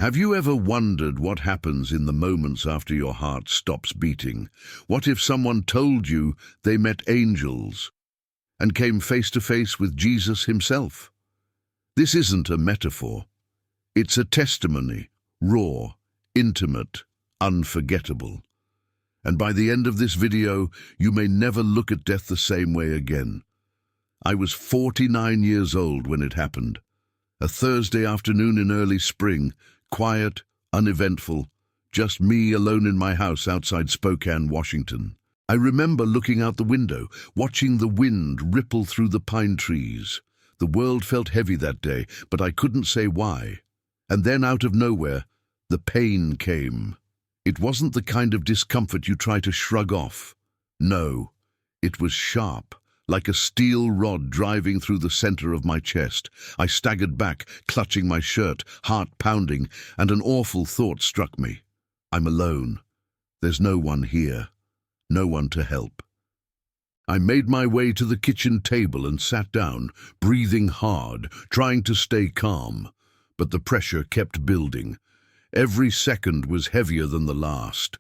Have you ever wondered what happens in the moments after your heart stops beating? What if someone told you they met angels and came face to face with Jesus himself? This isn't a metaphor. It's a testimony, raw, intimate, unforgettable. And by the end of this video, you may never look at death the same way again. I was 49 years old when it happened. A Thursday afternoon in early spring, quiet, uneventful, just me alone in my house outside Spokane, Washington. I remember looking out the window, watching the wind ripple through the pine trees. The world felt heavy that day, but I couldn't say why. And then out of nowhere, the pain came. It wasn't the kind of discomfort you try to shrug off. No, it was sharp, like a steel rod driving through the center of my chest. I staggered back, clutching my shirt, heart pounding, and an awful thought struck me. I'm alone. There's no one here. No one to help. I made my way to the kitchen table and sat down, breathing hard, trying to stay calm. But the pressure kept building. Every second was heavier than the last.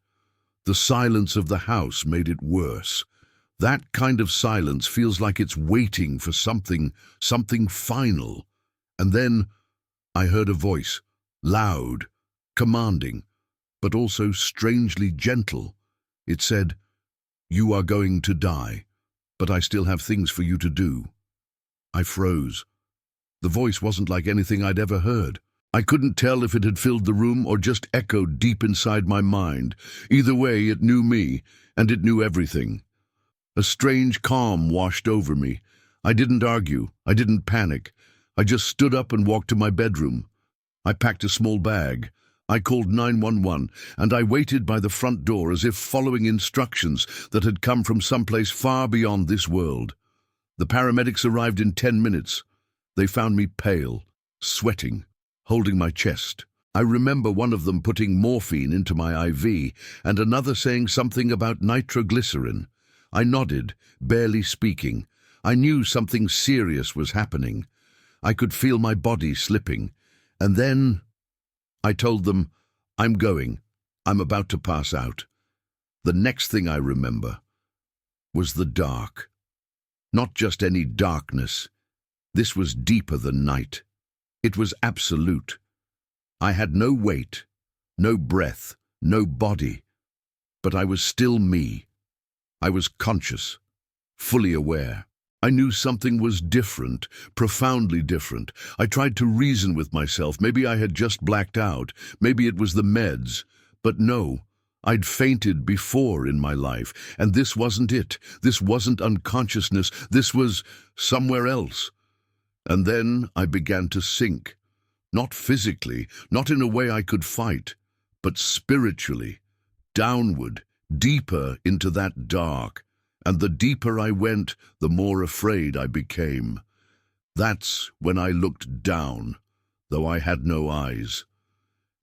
The silence of the house made it worse. That kind of silence feels like it's waiting for something final. And then I heard a voice, loud, commanding, but also strangely gentle. It said, "You are going to die, but I still have things for you to do." I froze. The voice wasn't like anything I'd ever heard. I couldn't tell if it had filled the room or just echoed deep inside my mind. Either way, it knew me, and it knew everything. A strange calm washed over me. I didn't argue. I didn't panic. I just stood up and walked to my bedroom. I packed a small bag. I called 911, and I waited by the front door as if following instructions that had come from someplace far beyond this world. The paramedics arrived in 10 minutes. They found me pale, sweating, holding my chest. I remember one of them putting morphine into my IV and another saying something about nitroglycerin. I nodded, barely speaking. I knew something serious was happening. I could feel my body slipping. And then I told them, "I'm going. I'm about to pass out." The next thing I remember was the dark. Not just any darkness. This was deeper than night. It was absolute. I had no weight, no breath, no body, but I was still me. I was conscious, fully aware. I knew something was different, profoundly different. I tried to reason with myself. Maybe I had just blacked out. Maybe it was the meds. But no, I'd fainted before in my life, and this wasn't it. This wasn't unconsciousness. This was somewhere else. And then I began to sink. Not physically, not in a way I could fight, but spiritually, downward, deeper into that dark. And the deeper I went, the more afraid I became. That's when I looked down, though I had no eyes.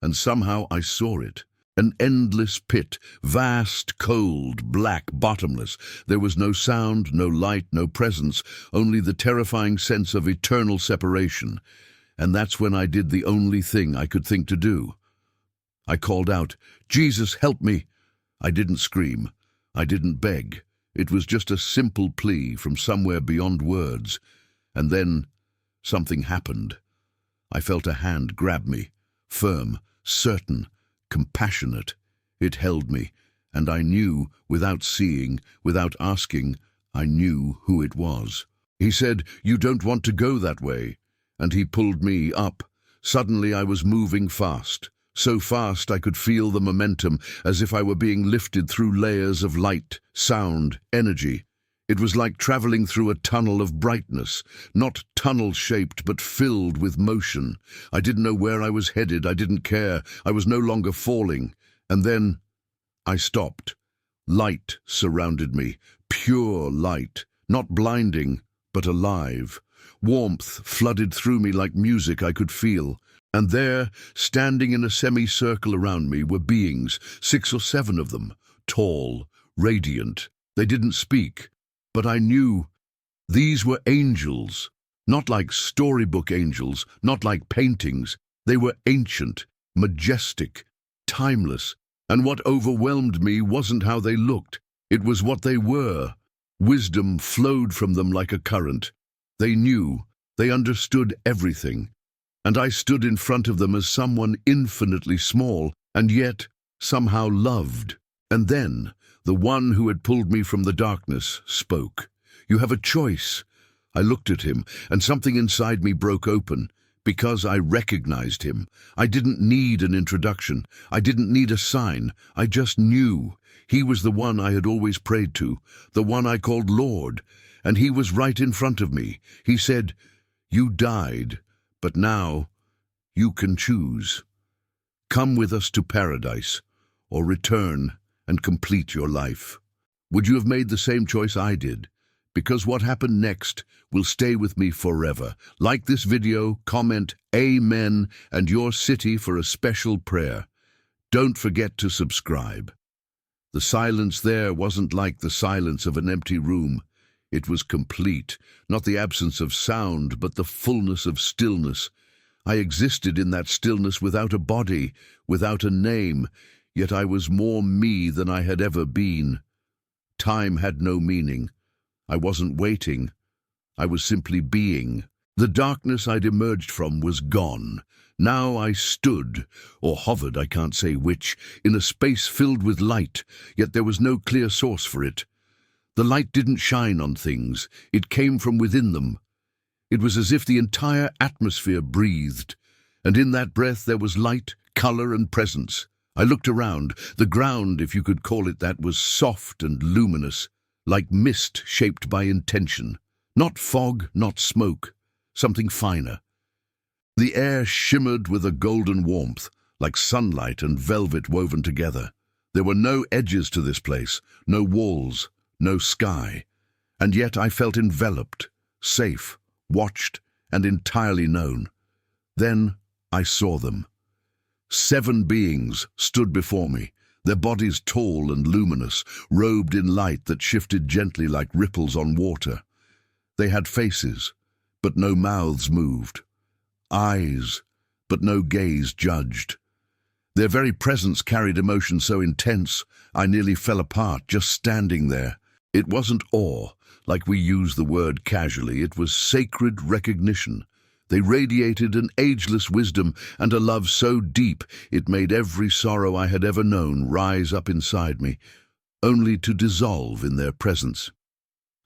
And somehow I saw it. An endless pit, vast, cold, black, bottomless. There was no sound, no light, no presence, only the terrifying sense of eternal separation. And that's when I did the only thing I could think to do. I called out, "Jesus, help me!" I didn't scream. I didn't beg. It was just a simple plea from somewhere beyond words. And then something happened. I felt a hand grab me, firm, certain, compassionate. It held me, and I knew, without seeing, without asking, I knew who it was. He said, "You don't want to go that way." And he pulled me up. Suddenly I was moving fast. So fast I could feel the momentum, as if I were being lifted through layers of light, sound, energy. It was like traveling through a tunnel of brightness, not tunnel-shaped but filled with motion. I didn't know where I was headed. I didn't care. I was no longer falling. And then I stopped. Light surrounded me, pure light, not blinding, but alive. Warmth flooded through me like music I could feel. And there, standing in a semicircle around me, were beings, 6 or 7 of them, tall, radiant. They didn't speak, but I knew these were angels, not like storybook angels, not like paintings. They were ancient, majestic, timeless, and what overwhelmed me wasn't how they looked, it was what they were. Wisdom flowed from them like a current. They knew, they understood everything, and I stood in front of them as someone infinitely small, and yet somehow loved. And then, the one who had pulled me from the darkness spoke. "You have a choice." I looked at him, and something inside me broke open. Because I recognized him. I didn't need an introduction. I didn't need a sign. I just knew. He was the one I had always prayed to, the one I called Lord, and he was right in front of me. He said, "You died, but now you can choose. Come with us to paradise, or return and complete your life." Would you have made the same choice I did? Because what happened next will stay with me forever. Like this video, comment Amen and your city for a special prayer. Don't forget to subscribe. The silence there wasn't like the silence of an empty room. It was complete, not the absence of sound, but the fullness of stillness. I existed in that stillness without a body, without a name, yet I was more me than I had ever been. Time had no meaning. I wasn't waiting. I was simply being. The darkness I'd emerged from was gone. Now I stood, or hovered, I can't say which, in a space filled with light, yet there was no clear source for it. The light didn't shine on things. It came from within them. It was as if the entire atmosphere breathed, and in that breath there was light, color, and presence. I looked around. The ground, if you could call it that, was soft and luminous, like mist shaped by intention. Not fog, not smoke, something finer. The air shimmered with a golden warmth, like sunlight and velvet woven together. There were no edges to this place, no walls, no sky. And yet I felt enveloped, safe, watched, and entirely known. Then I saw them. 7 beings stood before me, their bodies tall and luminous, robed in light that shifted gently like ripples on water. They had faces, but no mouths moved. Eyes, but no gaze judged. Their very presence carried emotion so intense, I nearly fell apart just standing there. It wasn't awe, like we use the word casually. It was sacred recognition. They radiated an ageless wisdom and a love so deep it made every sorrow I had ever known rise up inside me, only to dissolve in their presence.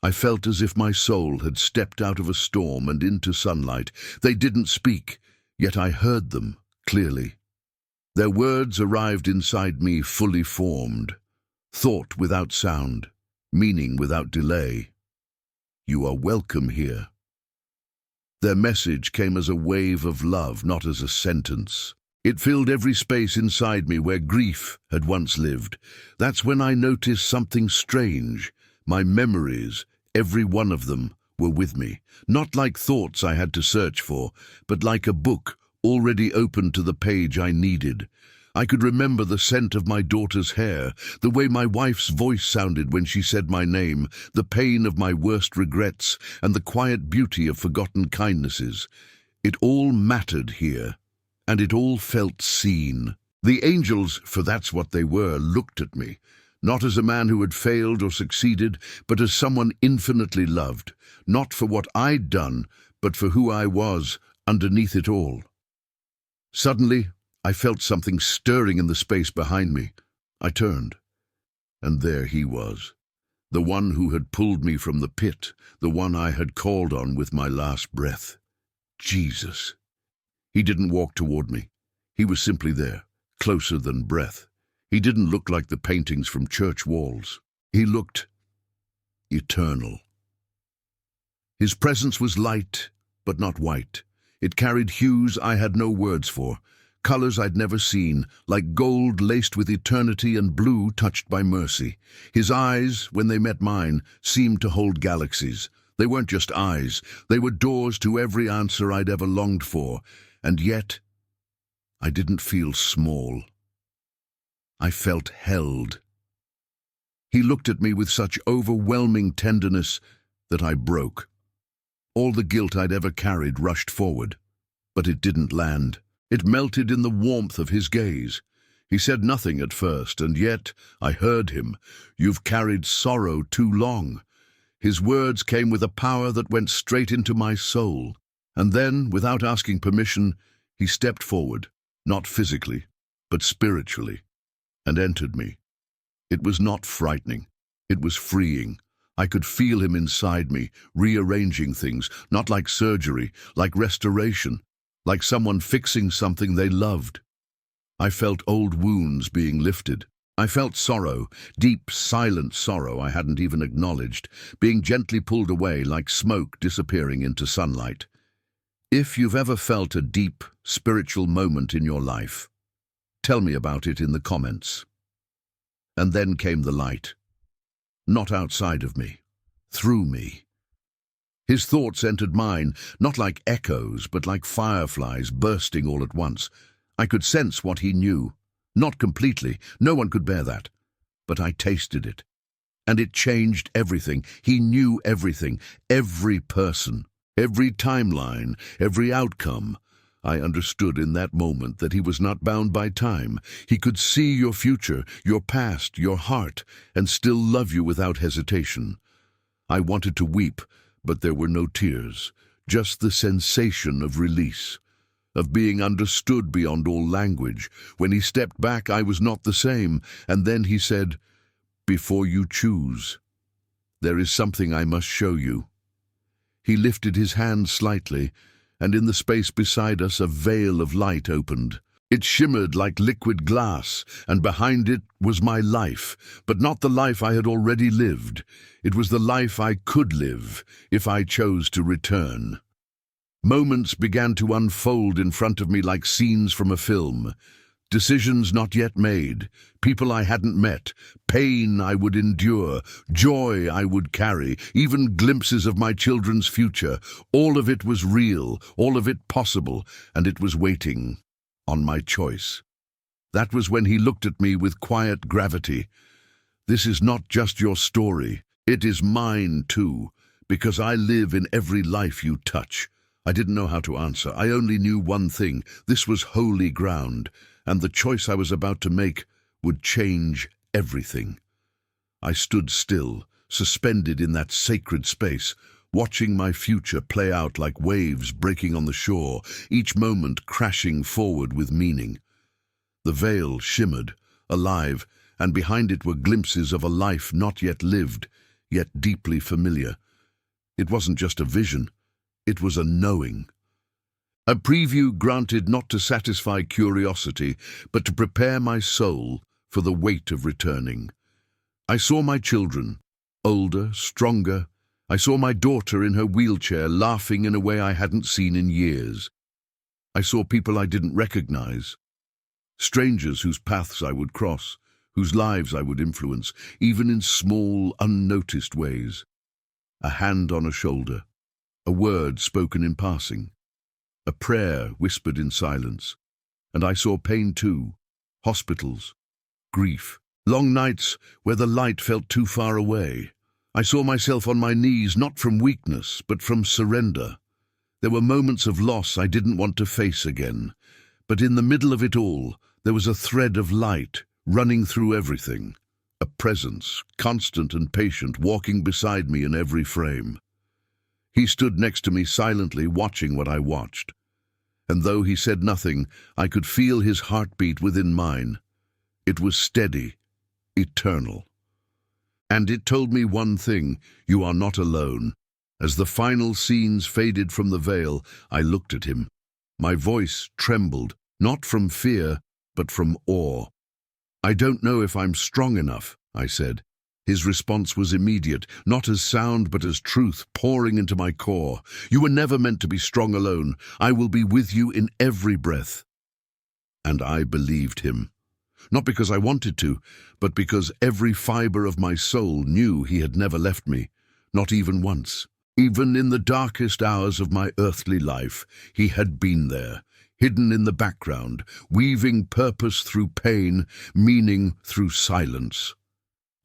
I felt as if my soul had stepped out of a storm and into sunlight. They didn't speak, yet I heard them clearly. Their words arrived inside me fully formed, thought without sound, meaning without delay. "You are welcome here." Their message came as a wave of love, not as a sentence. It filled every space inside me where grief had once lived. That's when I noticed something strange. My memories, every one of them, were with me. Not like thoughts I had to search for, but like a book already open to the page I needed. I could remember the scent of my daughter's hair, the way my wife's voice sounded when she said my name, the pain of my worst regrets, and the quiet beauty of forgotten kindnesses. It all mattered here, and it all felt seen. The angels, for that's what they were, looked at me, not as a man who had failed or succeeded, but as someone infinitely loved, not for what I'd done, but for who I was underneath it all. Suddenly, I felt something stirring in the space behind me. I turned, and there he was, the one who had pulled me from the pit, the one I had called on with my last breath. Jesus. He didn't walk toward me. He was simply there, closer than breath. He didn't look like the paintings from church walls. He looked eternal. His presence was light, but not white. It carried hues I had no words for, colors I'd never seen, like gold laced with eternity and blue touched by mercy. His eyes, when they met mine, seemed to hold galaxies. They weren't just eyes, they were doors to every answer I'd ever longed for. And yet, I didn't feel small. I felt held. He looked at me with such overwhelming tenderness that I broke. All the guilt I'd ever carried rushed forward, but it didn't land. It melted in the warmth of his gaze. He said nothing at first, and yet I heard him. "You've carried sorrow too long." His words came with a power that went straight into my soul. And then, without asking permission, he stepped forward, not physically, but spiritually, and entered me. It was not frightening. It was freeing. I could feel him inside me, rearranging things, not like surgery, like restoration, like someone fixing something they loved. I felt old wounds being lifted. I felt sorrow, deep, silent sorrow I hadn't even acknowledged, being gently pulled away like smoke disappearing into sunlight. If you've ever felt a deep, spiritual moment in your life, tell me about it in the comments. And then came the light. Not outside of me, through me. His thoughts entered mine, not like echoes, but like fireflies bursting all at once. I could sense what he knew. Not completely, no one could bear that. But I tasted it. And it changed everything. He knew everything, every person, every timeline, every outcome. I understood in that moment that he was not bound by time. He could see your future, your past, your heart, and still love you without hesitation. I wanted to weep, but there were no tears, just the sensation of release, of being understood beyond all language. When he stepped back, I was not the same, and then he said, "Before you choose, there is something I must show you." He lifted his hand slightly, and in the space beside us a veil of light opened. It shimmered like liquid glass, and behind it was my life, but not the life I had already lived. It was the life I could live, if I chose to return. Moments began to unfold in front of me like scenes from a film. Decisions not yet made, people I hadn't met, pain I would endure, joy I would carry, even glimpses of my children's future. All of it was real, all of it possible, and it was waiting on my choice. That was when he looked at me with quiet gravity. "This is not just your story, it is mine too, because I live in every life you touch." I didn't know how to answer. I only knew one thing. This was holy ground, and the choice I was about to make would change everything. I stood still, suspended in that sacred space, watching my future play out like waves breaking on the shore, each moment crashing forward with meaning. The veil shimmered, alive, and behind it were glimpses of a life not yet lived, yet deeply familiar. It wasn't just a vision. It was a knowing. A preview granted not to satisfy curiosity, but to prepare my soul for the weight of returning. I saw my children, older, stronger. I saw my daughter in her wheelchair laughing in a way I hadn't seen in years. I saw people I didn't recognize, strangers whose paths I would cross, whose lives I would influence, even in small, unnoticed ways. A hand on a shoulder, a word spoken in passing, a prayer whispered in silence. And I saw pain too, hospitals, grief, long nights where the light felt too far away. I saw myself on my knees, not from weakness, but from surrender. There were moments of loss I didn't want to face again, but in the middle of it all, there was a thread of light running through everything, a presence, constant and patient, walking beside me in every frame. He stood next to me silently, watching what I watched. And though he said nothing, I could feel his heartbeat within mine. It was steady, eternal. And it told me one thing: you are not alone. As the final scenes faded from the veil, I looked at him. My voice trembled, not from fear, but from awe. "I don't know if I'm strong enough," I said. His response was immediate, not as sound but as truth pouring into my core. "You were never meant to be strong alone. I will be with you in every breath." And I believed him. Not because I wanted to, but because every fiber of my soul knew he had never left me, not even once. Even in the darkest hours of my earthly life, he had been there, hidden in the background, weaving purpose through pain, meaning through silence.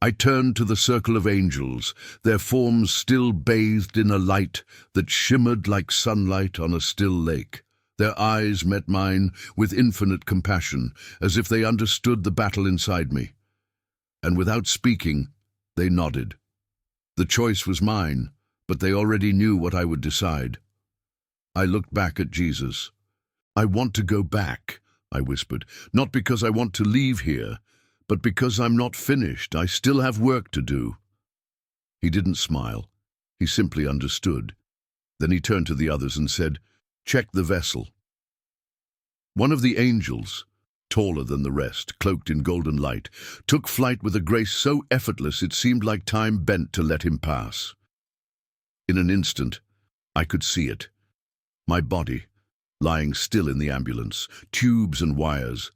I turned to the circle of angels, their forms still bathed in a light that shimmered like sunlight on a still lake. Their eyes met mine with infinite compassion, as if they understood the battle inside me. And without speaking, they nodded. The choice was mine, but they already knew what I would decide. I looked back at Jesus. "I want to go back," I whispered, "not because I want to leave here, but because I'm not finished. I still have work to do." He didn't smile. He simply understood. Then he turned to the others and said, "Check the vessel." One of the angels, taller than the rest, cloaked in golden light, took flight with a grace so effortless it seemed like time bent to let him pass. In an instant, I could see it. My body, lying still in the ambulance, tubes and wires,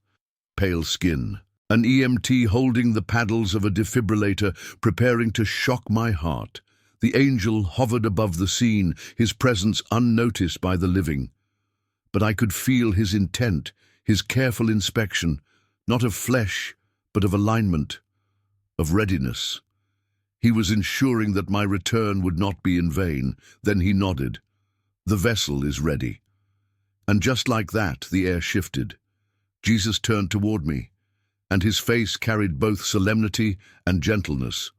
pale skin, an EMT holding the paddles of a defibrillator, preparing to shock my heart. The angel hovered above the scene, his presence unnoticed by the living. But I could feel his intent, his careful inspection, not of flesh, but of alignment, of readiness. He was ensuring that my return would not be in vain. Then he nodded. "The vessel is ready." And just like that, the air shifted. Jesus turned toward me, and his face carried both solemnity and gentleness.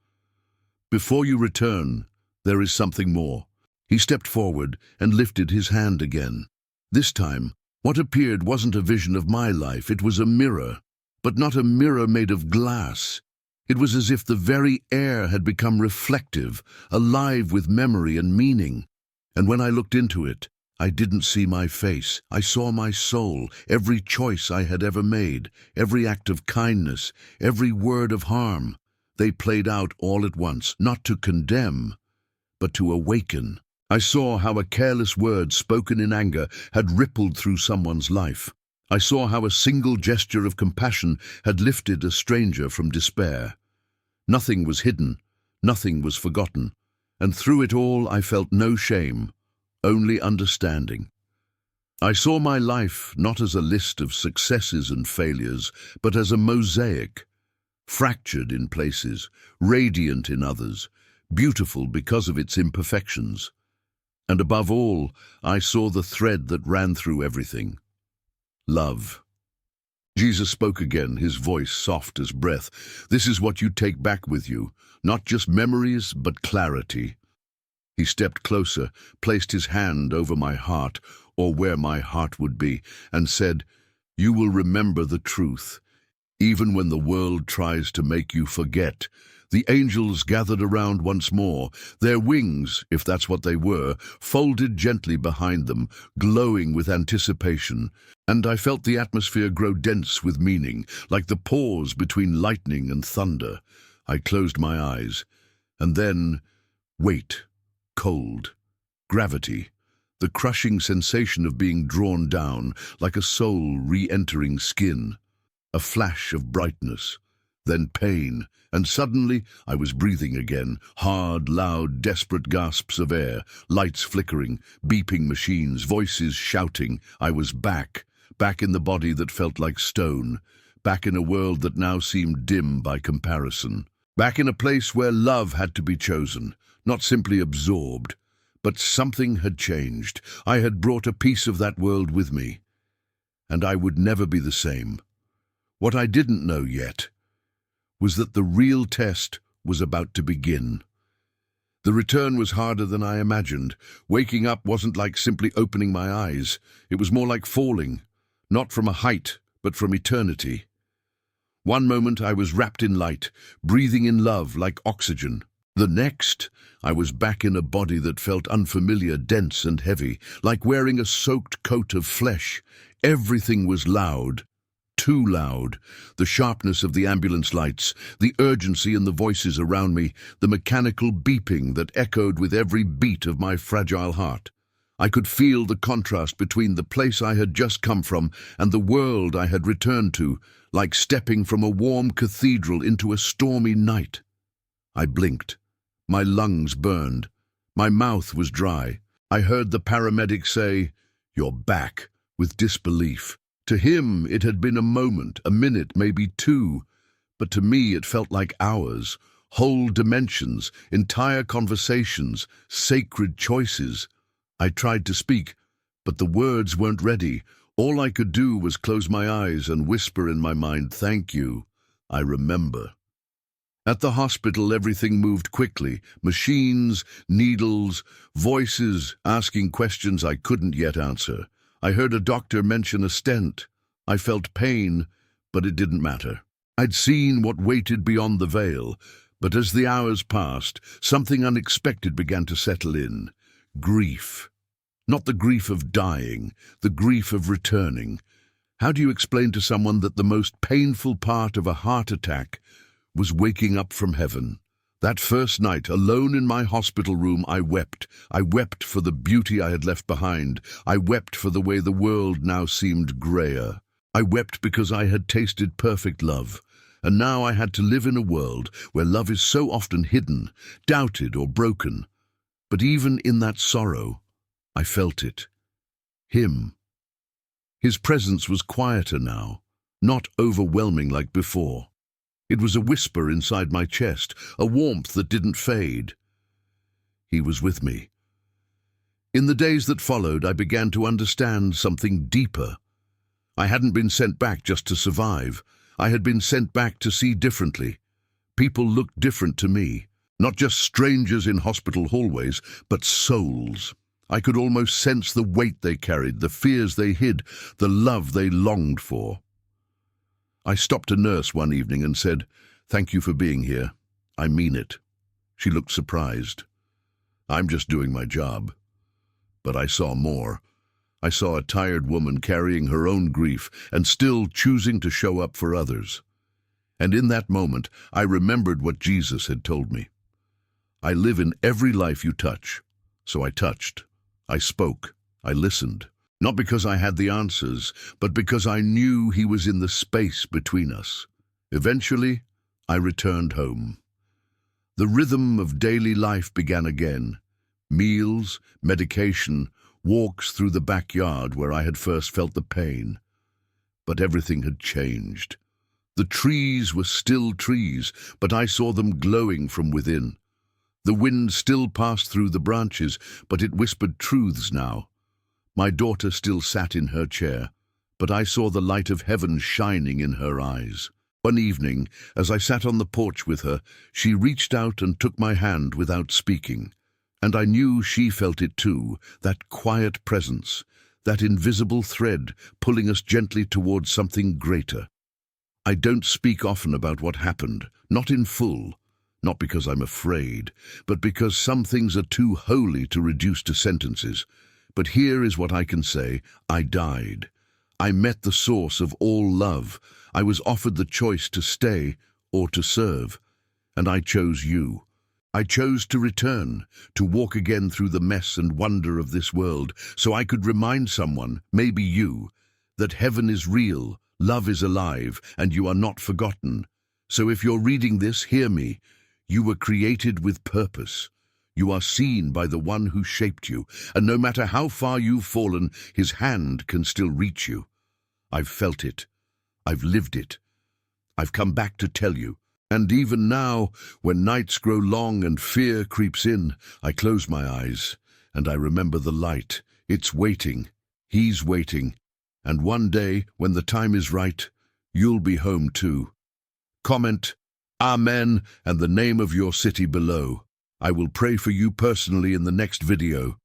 "Before you return, there is something more." He stepped forward and lifted his hand again. This time, what appeared wasn't a vision of my life, it was a mirror, but not a mirror made of glass. It was as if the very air had become reflective, alive with memory and meaning. And when I looked into it, I didn't see my face. I saw my soul, every choice I had ever made, every act of kindness, every word of harm. They played out all at once, not to condemn, but to awaken. I saw how a careless word spoken in anger had rippled through someone's life. I saw how a single gesture of compassion had lifted a stranger from despair. Nothing was hidden, nothing was forgotten, and through it all I felt no shame, only understanding. I saw my life not as a list of successes and failures, but as a mosaic, fractured in places, radiant in others, beautiful because of its imperfections. And above all, I saw the thread that ran through everything: love. Jesus spoke again, his voice soft as breath. "This is what you take back with you, not just memories, but clarity." He stepped closer, placed his hand over my heart, or where my heart would be, and said, "You will remember the truth, even when the world tries to make you forget." The angels gathered around once more, their wings, if that's what they were, folded gently behind them, glowing with anticipation. And I felt the atmosphere grow dense with meaning, like the pause between lightning and thunder. I closed my eyes, and then weight, cold, gravity, the crushing sensation of being drawn down, like a soul re-entering skin. A flash of brightness, then pain, and suddenly I was breathing again, hard, loud, desperate gasps of air, lights flickering, beeping machines, voices shouting. I was back in the body that felt like stone, back in a world that now seemed dim by comparison, back in a place where love had to be chosen, not simply absorbed. But something had changed. I had brought a piece of that world with me, and I would never be the same. What I didn't know yet was that the real test was about to begin. The return was harder than I imagined. Waking up wasn't like simply opening my eyes. It was more like falling, not from a height, but from eternity. One moment I was wrapped in light, breathing in love like oxygen. The next, I was back in a body that felt unfamiliar, dense and heavy, like wearing a soaked coat of flesh. Everything was loud. Too loud. The sharpness of the ambulance lights, the urgency in the voices around me, the mechanical beeping that echoed with every beat of my fragile heart. I could feel the contrast between the place I had just come from and the world I had returned to, like stepping from a warm cathedral into a stormy night. I blinked. My lungs burned. My mouth was dry. I heard the paramedic say, "You're back," with disbelief. To him, it had been a moment, a minute, maybe two, but to me it felt like hours, whole dimensions, entire conversations, sacred choices. I tried to speak, But the words weren't ready. All I could do was close my eyes and whisper in my mind, "Thank you. I remember." At the hospital, everything moved quickly. Machines, needles, voices asking questions I couldn't yet answer. I heard a doctor mention a stent. I felt pain, but it didn't matter. I'd seen what waited beyond the veil, but as the hours passed, something unexpected began to settle in. Grief. Not the grief of dying, the grief of returning. How do you explain to someone that the most painful part of a heart attack was waking up from heaven? That first night, alone in my hospital room, I wept. I wept for the beauty I had left behind. I wept for the way the world now seemed grayer. I wept because I had tasted perfect love, and now I had to live in a world where love is so often hidden, doubted or broken. But even in that sorrow, I felt it. Him. His presence was quieter now, not overwhelming like before. It was a whisper inside my chest, a warmth that didn't fade. He was with me. In the days that followed, I began to understand something deeper. I hadn't been sent back just to survive. I had been sent back to see differently. People looked different to me, not just strangers in hospital hallways, but souls. I could almost sense the weight they carried, the fears they hid, the love they longed for. I stopped a nurse one evening and said, "Thank you for being here. I mean it." She looked surprised. "I'm just doing my job." But I saw more. I saw a tired woman carrying her own grief and still choosing to show up for others. And in that moment, I remembered what Jesus had told me. I live in every life you touch. So I touched. I spoke. I listened. Not because I had the answers, but because I knew he was in the space between us. Eventually, I returned home. The rhythm of daily life began again. Meals, medication, walks through the backyard where I had first felt the pain. But everything had changed. The trees were still trees, but I saw them glowing from within. The wind still passed through the branches, but it whispered truths now. My daughter still sat in her chair, but I saw the light of heaven shining in her eyes. One evening, as I sat on the porch with her, she reached out and took my hand without speaking. And I knew she felt it too, that quiet presence, that invisible thread pulling us gently towards something greater. I don't speak often about what happened, not in full. Not because I'm afraid, but because some things are too holy to reduce to sentences. But here is what I can say. I died. I met the source of all love. I was offered the choice to stay or to serve. And I chose you. I chose to return, to walk again through the mess and wonder of this world, so I could remind someone, maybe you, that heaven is real, love is alive, and you are not forgotten. So if you're reading this, hear me. You were created with purpose. You are seen by the one who shaped you, and no matter how far you've fallen, his hand can still reach you. I've felt it. I've lived it. I've come back to tell you. And even now, when nights grow long and fear creeps in, I close my eyes, and I remember the light. It's waiting. He's waiting. And one day, when the time is right, you'll be home too. Comment, Amen, and the name of your city below. I will pray for you personally in the next video.